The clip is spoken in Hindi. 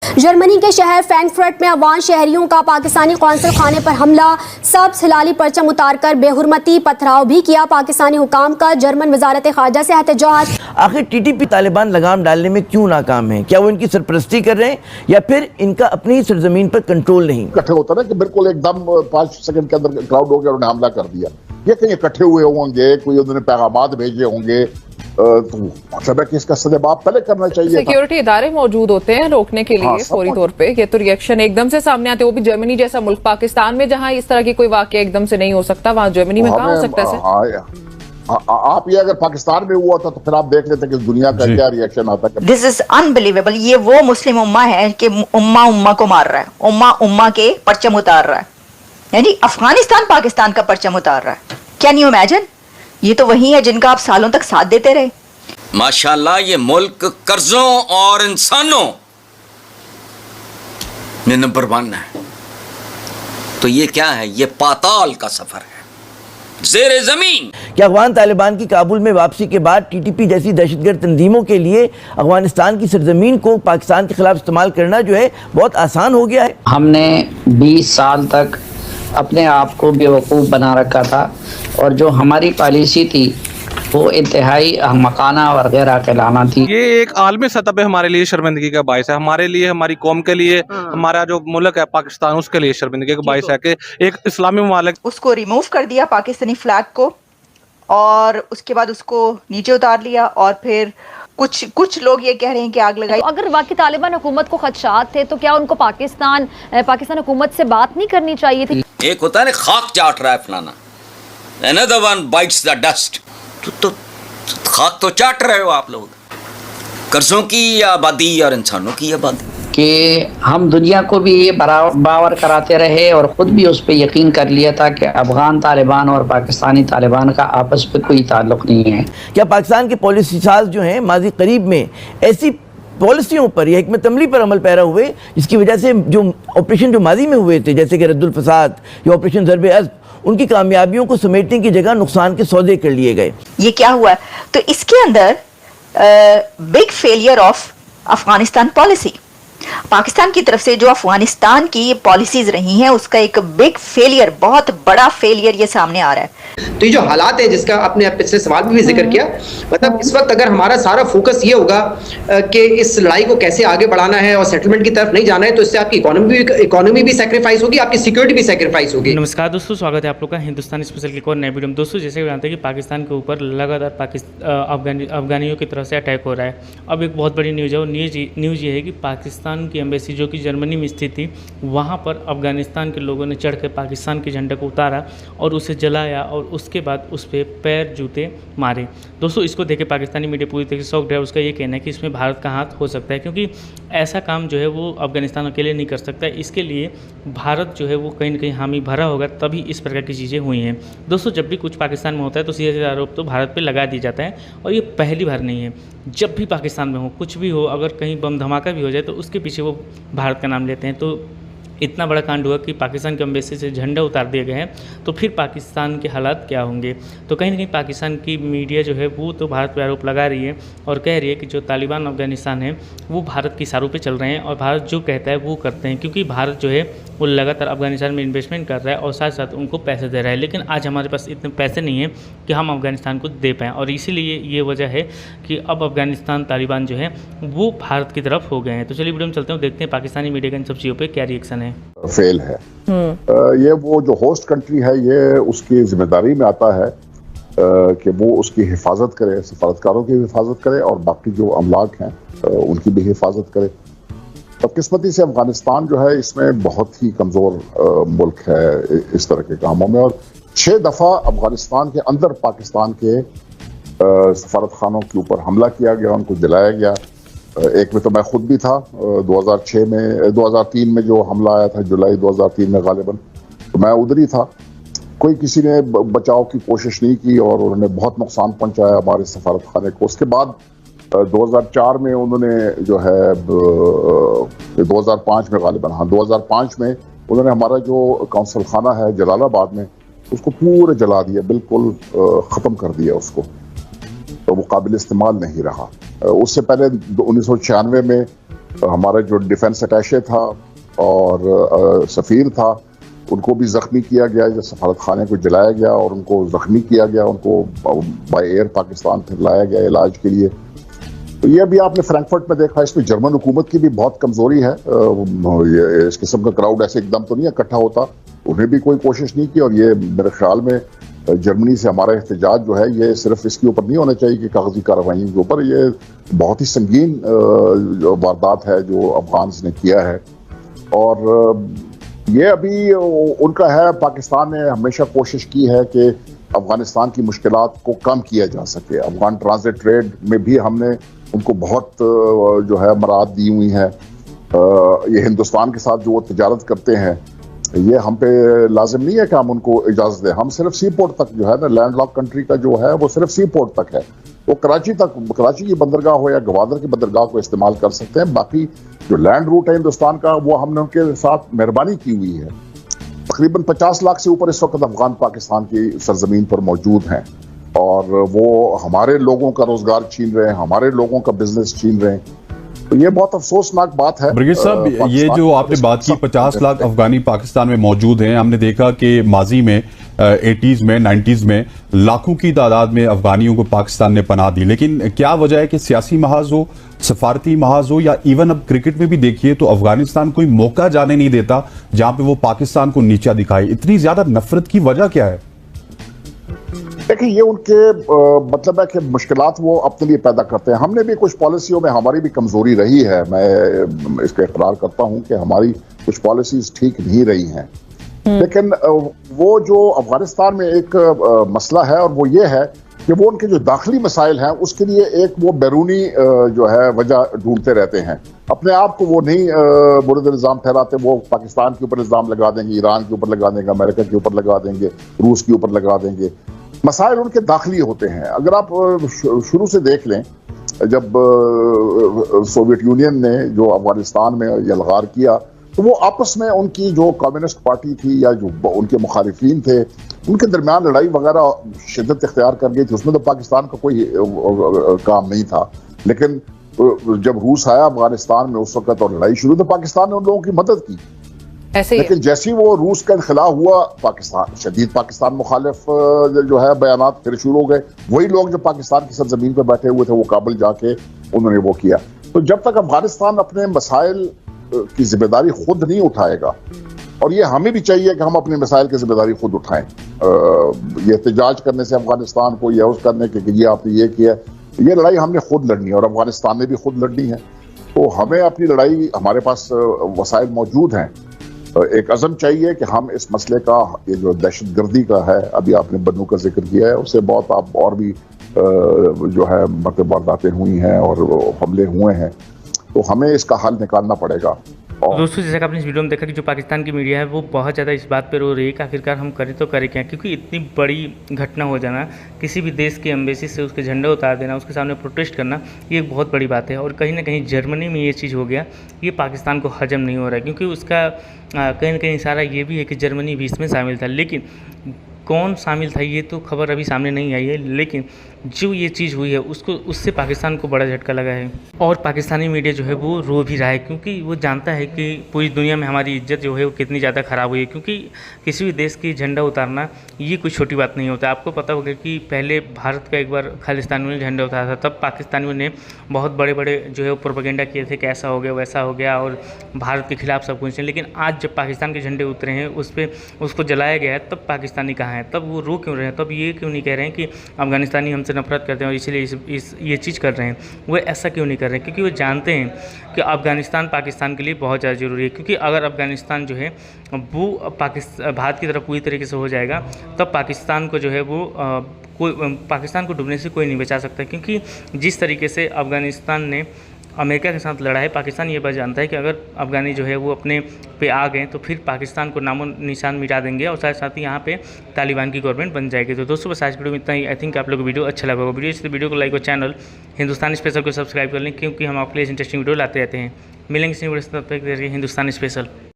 जर्मनी के शहर फ्रैंकफर्ट में अफगान शहरियों का पाकिस्तानी कौंसल खाने पर हमला, सब्ज हिलाली परचम उतारकर बेहुरमती पथराव भी किया। पाकिस्तानी हुकाम का जर्मन वजारत खारजा से एहतजाज। आखिर टीटीपी तालिबान लगाम डालने में क्यों नाकाम है? क्या वो इनकी सरपरस्ती कर रहे हैं या फिर इनका अपनी ही सरजमीन पर कंट्रोल नहीं? इकट्ठे होता ना कि बिल्कुल एकदम 5 सेकंड के अंदर क्राउड हो गया, उन्होंने हमला कर दिया। ये कहीं इकट्ठे हुए होंगे, कोई उन्होंने पैगामात भेजे होंगे, तो मतलब कि इसका सदेबाप पहले करना चाहिए। सिक्योरिटी इदारे मौजूद होते हैं रोकने के लिए फौरी तौर पे। ये तो रिएक्शन एकदम से सामने आते हैं, वो भी जर्मनी जैसा मुल्क। पाकिस्तान में जहां इस तरह की कोई वाकया एकदम से नहीं हो सकता, वहां जर्मनी में कहां हो सकता है? आप ये अगर पाकिस्तान में हुआ था तो फिर आप देख लेते कि दुनिया का क्या रिएक्शन आता है। This is unbelievable. ये वो मुस्लिम उम्मा है कि उम्मा उम्मा को मार रहा है, उम्मा उम्मा के परचम उतार रहा है, यानी अफगानिस्तान पाकिस्तान का परचम उतार रहा है। Can you imagine? ये तो वही है जिनका आप सालों तक साथ देते रहे। माशाल्लाह ये मुल्क कर्जों और इंसानों में नंबर 1 है। तो ये क्या है? ये पाताल का सफर है, ज़ेरे जमीन। क्या अफगान तालिबान की काबुल में वापसी के बाद टीटीपी जैसी दहशतगर्द तंजीमों के लिए अफगानिस्तान की सरजमीन को पाकिस्तान के खिलाफ इस्तेमाल करना जो है बहुत आसान हो गया है? हमने 20 साल तक अपने आप को बेवकूफ़ बना रखा था और जो हमारी पॉलिसी थी वो इंतहाई मकाना वगैरह कहलाना थी। ये एक आलमी सतह पे हमारे लिए शर्मिंदगी का बायस है, हमारे लिए, हमारी कौम के लिए, हमारा जो मुल्क है पाकिस्तान, उसके लिए शर्मिंदगी का बायस है कि एक इस्लामी मुमालिक उसको रिमूव कर दिया पाकिस्तानी फ्लैग को, और उसके बाद उसको नीचे उतार लिया, और फिर कुछ लोग ये कह रहे हैं कि आग लगाई। तो अगर वाकई तालिबान हुकूमत को खदशात थे तो क्या उनको पाकिस्तान हुकूमत से बात नहीं करनी चाहिए थी? एक होता है ना खाक चाट रहा है फलाना, another one bites the dust। तो खाक तो चाट रहे हो आप लोग, कर्जों की आबादी और इंसानों की आबादी। कि हम दुनिया को भी ये बावर कराते रहे और ख़ुद भी उस पर यकीन कर लिया था कि अफगान तालिबान और पाकिस्तानी तालिबान का आपस में कोई ताल्लुक़ नहीं है। क्या पाकिस्तान के पॉलिसी साज जो हैं माजी करीब में ऐसी पॉलिसियों पर या हिकमत अमली पर अमल पैरा हुए जिसकी वजह से जो ऑपरेशन जो माजी में हुए थे, जैसे कि रद्दुल फसाद या ऑपरेशन ज़र्ब-ए-अज़्ब, उनकी कामयाबियों को समेटने की जगह नुकसान के सौदे कर लिए गए? ये क्या हुआ? तो इसके अंदर big failure of Afghanistan policy, Pakistan की तरफ से जो अफगानिस्तान की पॉलिसीज रही हैं उसका एक बिग फेलियर, बहुत बड़ा फेलियर ये सामने आ रहा है। तो ये जो हालात है जिसका आपने पिछले सवाल में भी जिक्र किया, मतलब इस वक्त अगर हमारा सारा फोकस ये होगा कि इस लड़ाई को कैसे आगे बढ़ाना है और सेटलमेंट की तरफ नहीं जाना है, तो इससे आपकी इकोनॉमी भी सैक्रिफाइस होगी, आपकी सिक्योरिटी भी सैक्रिफाइस होगी। नमस्कार दोस्तों, स्वागत है आप लोग का हिंदुस्तान स्पेशल की एक और नए वीडियो में। दोस्तों जैसे कि जानते हैं कि पाकिस्तान के ऊपर लगातार अफगानियों की तरफ से अटैक हो रहा है। अब एक बहुत बड़ी न्यूज़ है, और न्यूज़ ये है कि पाकिस्तान की एम्बेसी जो कि जर्मनी में स्थित थी, वहाँ पर अफगानिस्तान के लोगों ने चढ़ के पाकिस्तान के झंडे को उतारा और उसे जलाया और उसके बाद उस पर पैर जूते मारे। दोस्तों इसको देख के पाकिस्तानी मीडिया पूरी तरीके से शॉक्ड है। उसका ये कहना है कि इसमें भारत का हाथ हो सकता है, क्योंकि ऐसा काम जो है वो अफगानिस्तान अकेले नहीं कर सकता। इसके लिए भारत जो है वो कहीं ना कहीं हामी भरा होगा, तभी इस प्रकार की चीज़ें हुई हैं। दोस्तों जब भी कुछ पाकिस्तान में होता है तो सीधे सीधे आरोप तो भारत पर लगा दिया जाता है, और ये पहली बार नहीं है। जब भी पाकिस्तान में हो, कुछ भी हो, अगर कहीं बम धमाका भी हो जाए तो उसके पीछे वो भारत का नाम लेते हैं। तो इतना बड़ा कांड हुआ कि पाकिस्तान के एम्बेसी से झंडा उतार दिए गए हैं, तो फिर पाकिस्तान के हालात क्या होंगे? तो कहीं ना कहीं पाकिस्तान की मीडिया जो है वो तो भारत पर आरोप लगा रही है और कह रही है कि जो तालिबान अफगानिस्तान है वो भारत के इशारों पे चल रहे हैं और भारत जो कहता है वो करते हैं, क्योंकि भारत जो है वो लगातार अफगानिस्तान में इन्वेस्टमेंट कर रहा है और साथ साथ उनको पैसे दे रहा है। लेकिन आज हमारे पास इतने पैसे नहीं हैं कि हम अफगानिस्तान को दे पाएँ, और इसीलिए ये वजह है कि अब अफगानिस्तान तालिबान जो है वो भारत की तरफ हो गए हैं। तो चलिए वीडियो में चलते हैं, देखते हैं पाकिस्तानी मीडिया का इन सब चीज़ों पर क्या रिएक्शन है। फेल है ये वो जो होस्ट कंट्री है, ये उसकी जिम्मेदारी में आता है कि वो उसकी हिफाजत करे, सफारतकारों की हिफाजत करे और बाकी जो अमलाक हैं उनकी भी हिफाजत करे। बदकिस्मती से अफगानिस्तान जो है इसमें बहुत ही कमज़ोर मुल्क है इस तरह के कामों में, और 6 दफ़ा अफगानिस्तान के अंदर पाकिस्तान के सफारत खानों के ऊपर हमला किया गया, उनको जलाया गया। एक में तो मैं खुद भी था 2003 में जो हमला आया था, जुलाई 2003 में गालिबन, तो मैं उधर ही था। कोई किसी ने बचाव की कोशिश नहीं की और उन्होंने बहुत नुकसान पहुंचाया हमारे सफारत खाने को। उसके बाद 2004 में उन्होंने जो है 2005 में गालिबन, हाँ 2005 में उन्होंने हमारा जो कौंसल खाना है जलालाबाद में, उसको पूरे जला दिया, बिल्कुल ख़त्म कर दिया उसको, तो वो काबिल इस्तेमाल नहीं रहा। उससे पहले 1996 में हमारा जो डिफेंस अटैचे था और सफ़ीर था, उनको भी ज़ख्मी किया गया, जब सफारत खाने को जलाया गया और उनको ज़ख्मी किया गया, उनको बाय एयर पाकिस्तान फिर लाया गया इलाज के लिए। तो ये भी आपने फ्रैंकफर्ट में देखा, इसमें जर्मन हुकूमत की भी बहुत कमज़ोरी है। ये इस किस्म का क्राउड ऐसे एकदम तो नहीं इकट्ठा होता, उन्हें भी कोई कोशिश नहीं की। और ये मेरे ख्याल में जर्मनी से हमारा एहतजाज जो है ये सिर्फ इसके ऊपर नहीं होना चाहिए कि कागजी कार्रवाई के ऊपर, ये बहुत ही संगीन वारदात है जो अफगान ने किया है। और ये अभी उनका है, पाकिस्तान ने हमेशा कोशिश की है कि अफगानिस्तान की मुश्किलात को कम किया जा सके। अफगान ट्रांजिट ट्रेड में भी हमने उनको बहुत जो है मराहत दी हुई है। ये हिंदुस्तान के साथ जो वो तिजारत करते हैं, ये हम पे लाजिम नहीं है कि हम उनको इजाज़त दें। हम सिर्फ सी पोर्ट तक जो है ना, लैंड लॉक कंट्री का जो है वो सिर्फ सी पोर्ट तक है। वो कराची तक, कराची की बंदरगाह हो या गवादर की बंदरगाह को इस्तेमाल कर सकते हैं। बाकी जो लैंड रूट है हिंदुस्तान का, वो हमने उनके साथ मेहरबानी की हुई है। तकरीबन 50 लाख से ऊपर इस वक्त अफगान पाकिस्तान की सरजमीन पर मौजूद हैं और वो हमारे लोगों का रोजगार छीन रहे हैं, हमारे लोगों का बिजनेस छीन रहे हैं। तो ये बहुत अफसोसनाक बात है। ब्रिगेड साहब, ये जो आपने बात की 50 लाख अफगानी पाकिस्तान में मौजूद हैं, हमने देखा कि माजी में 80s में 90s में लाखों की तादाद में अफगानियों को पाकिस्तान ने पनाह दी। लेकिन क्या वजह है कि सियासी महाज हो, सफारती महाज हो, या इवन अब क्रिकेट में भी देखिए तो अफगानिस्तान कोई मौका जाने नहीं देता जहां पे वो पाकिस्तान को नीचा दिखाए। इतनी ज्यादा नफरत की वजह क्या है? देखिए, ये उनके मतलब है कि मुश्किलात वो अपने लिए पैदा करते हैं। हमने भी कुछ पॉलिसियों में हमारी भी कमजोरी रही है। मैं इसका इकरार करता हूं कि हमारी कुछ पॉलिसीज ठीक नहीं रही हैं। लेकिन वो जो अफगानिस्तान में एक मसला है और वो ये है कि वो उनके जो दाखिली मसाइल हैं उसके लिए एक वो बैरूनी जो है वजह ढूंढते रहते हैं। अपने आप को वो नहीं मुर्द इल्ज़ाम ठहराते। वो पाकिस्तान के ऊपर इल्ज़ाम लगा देंगे, ईरान के ऊपर लगा देंगे, अमेरिका के ऊपर लगा देंगे, रूस के ऊपर लगा देंगे। मसाइल उनके दाखिली होते हैं। अगर आप शुरू से देख लें, जब सोवियत यूनियन ने जो अफगानिस्तान में यलगार किया, तो वो आपस में उनकी जो कम्युनिस्ट पार्टी थी या जो उनके मुखालिफिन थे, उनके दरमियान लड़ाई वगैरह शिद्दत इख्तियार कर गई थी। उसमें तो पाकिस्तान का कोई काम नहीं था। लेकिन जब रूस आया अफगानिस्तान में उस वक्त और लड़ाई शुरू, तो पाकिस्तान ने उन लोगों की मदद की। लेकिन जैसे ही वो रूस का इनखिला हुआ, पाकिस्तान शदीद पाकिस्तान मुखालिफ जो है बयानात फिर शुरू हो गए। वही लोग जो पाकिस्तान की सरजमीन पर बैठे हुए थे, वो काबुल जाके उन्होंने वो किया। तो जब तक अफगानिस्तान अपने मसाइल की जिम्मेदारी खुद नहीं उठाएगा, और ये हमें भी चाहिए कि हम अपने मसाइल की जिम्मेदारी खुद उठाएं। ये एहतजाज करने से अफगानिस्तान को या उस करने के ये आपने ये किया, ये लड़ाई हमने खुद लड़नी है और अफगानिस्तान ने भी खुद लड़नी है। तो हमें अपनी लड़ाई, हमारे पास वसाइल मौजूद हैं। एक अज़म चाहिए कि हम इस मसले का, ये जो दहशतगर्दी का है, अभी आपने बन्नू का जिक्र किया है, उससे बहुत आप और भी जो है मतलब वारदातें हुई हैं और हमले हुए हैं। तो हमें इसका हल निकालना पड़ेगा। दोस्तों, जैसा कि आपने इस वीडियो में देखा कि जो पाकिस्तान की मीडिया है वो बहुत ज़्यादा इस बात पर रो रही है कि आखिरकार हम करें तो करें क्या, क्योंकि इतनी बड़ी घटना हो जाना, किसी भी देश की एम्बेसी से उसके झंडे उतार देना, उसके सामने प्रोटेस्ट करना, ये एक बहुत बड़ी बात है। और कहीं ना कहीं जर्मनी में ये चीज़ हो गया, ये पाकिस्तान को हजम नहीं हो रहा है, क्योंकि उसका कहीं ना कहीं इशारा ये भी है कि जर्मनी भी इसमें शामिल था। लेकिन कौन शामिल था ये तो खबर अभी सामने नहीं आई है। लेकिन जो ये चीज़ हुई है उससे पाकिस्तान को बड़ा झटका लगा है और पाकिस्तानी मीडिया जो है वो रो भी रहा है, क्योंकि वो जानता है कि पूरी दुनिया में हमारी इज्जत जो है वो कितनी ज़्यादा ख़राब हुई है। क्योंकि किसी भी देश की झंडा उतारना ये कोई छोटी बात नहीं होता। आपको पता होगा कि पहले भारत का एक बार खालिस्तानियों ने झंडा उतारा था, तब पाकिस्तानियों ने बहुत बड़े बड़े जो है वो प्रोपेगेंडा किए थे कि ऐसा हो गया वैसा हो गया और भारत के खिलाफ सब कुछ। लेकिन आज जब पाकिस्तान के झंडे उतरे हैं, उसको जलाया गया है, तब पाकिस्तानी कहाँ हैं? तब वो रो क्यों रहे हैं? तब ये क्यों नहीं कह रहे हैं कि अफगानिस्तानी हमसे नफरत करते हैं और इसलिए ये चीज़ कर रहे हैं? वो ऐसा क्यों नहीं कर रहे हैं? क्योंकि वो जानते हैं कि अफगानिस्तान पाकिस्तान के लिए बहुत ज़्यादा ज़रूरी है। क्योंकि अगर अफगानिस्तान जो है वो भारत की तरफ पूरी तरीके से हो जाएगा, तब पाकिस्तान को जो है वो पाकिस्तान को डूबने से कोई नहीं बचा सकता। क्योंकि जिस तरीके से अफगानिस्तान ने अमेरिका के साथ लड़ा है, पाकिस्तान ये बात जानता है कि अगर अफगानी जो है वो अपने पे आ गए तो फिर पाकिस्तान को नामो निशान मिटा देंगे और साथ ही यहाँ पे तालिबान की गवर्नमेंट बन जाएगी। तो दोस्तों, बस आज वीडियो में इतना ही। आई थिंक आप लोगों को वीडियो अच्छा लगा होगा। वीडियो को लाइक और चैनल हिंदुस्तानी स्पेशल को सब्सक्राइब कर लें, क्योंकि हम आपके लिए इंटरेस्टिंग वीडियो लाते रहते हैं। मिलेंगे इसी वीडियो से, तब तक हिंदुस्तानी स्पेशल।